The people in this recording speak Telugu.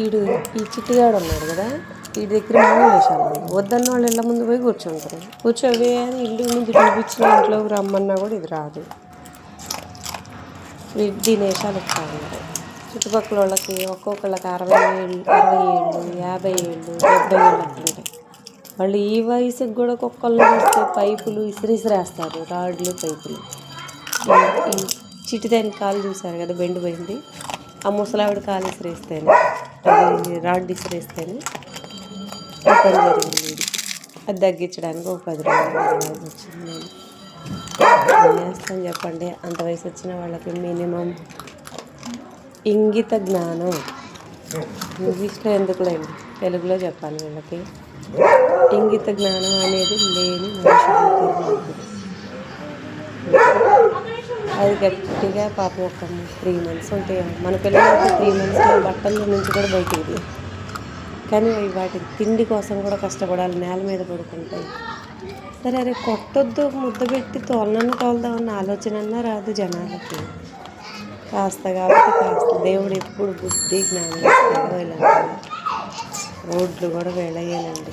ఈడు ఈ చిట్టిగాడు ఉన్నాడు కదా, వీడి దగ్గర మామూలు వేషాలు వద్దన్న వాళ్ళు ఇళ్ళ ముందు పోయి కూర్చుంటారు. కూర్చోవే అని ఇల్లు నుంచి పిలిపించిన ఇంట్లోకి రమ్మన్నా కూడా ఇది రాదు. దీని వేషాలు ఇస్తా ఉన్నారు. చుట్టుపక్కల వాళ్ళకి ఒక్కొక్కళ్ళకి 60 ఏళ్ళు 50 ఏళ్ళు 70 ఏళ్ళు అట్లుంటాయి. వాళ్ళు ఈ వయసుకి కూడా కుక్కలను చూస్తే పైపులు ఇసిరేస్తారు, రాడ్లు పైపులు. ఈ చిటిదాని కాలు చూసారు కదా, బెండిపోయింది. ఆ ముసలావిడ కాలు ఇసిరేస్తేనే, అది రాడ్ ఇసిరేస్తేనే పని జరిగింది. అది తగ్గించడానికి ఒక 10 రోజులు వచ్చింది. నేను చేస్తాను చెప్పండి, అంత వయసు వచ్చిన వాళ్ళకి మినిమం ఇంగిత జ్ఞానం. ఇంగ్లీష్లో ఎందుకులేండి, తెలుగులో చెప్పాలి వీళ్ళకి. ఇంగిత జ్ఞానం అనేది లేని మనుషులు. అది గట్టిగా పాపం ఒక 3 months ఉంటాయి. మన పిల్లలకి 3 months బట్టల నుంచి కూడా బయటికి, కానీ వాటి తిండి కోసం కూడా కష్టపడాలి, నేల మీద పడుకుంటాయి. సరే అరే కొట్టొద్దు, ముద్ద పెట్టి తోలనన్న తోలుదామన్న ఆలోచన అన్నా రాదు జనాలకి. కాస్త కాబట్టి కాస్త దేవుడు ఎప్పుడు బుద్ధి జ్ఞానం ఇస్తాడో. ఇలా రోడ్లు కూడా వెళ్ళయ్యానండి.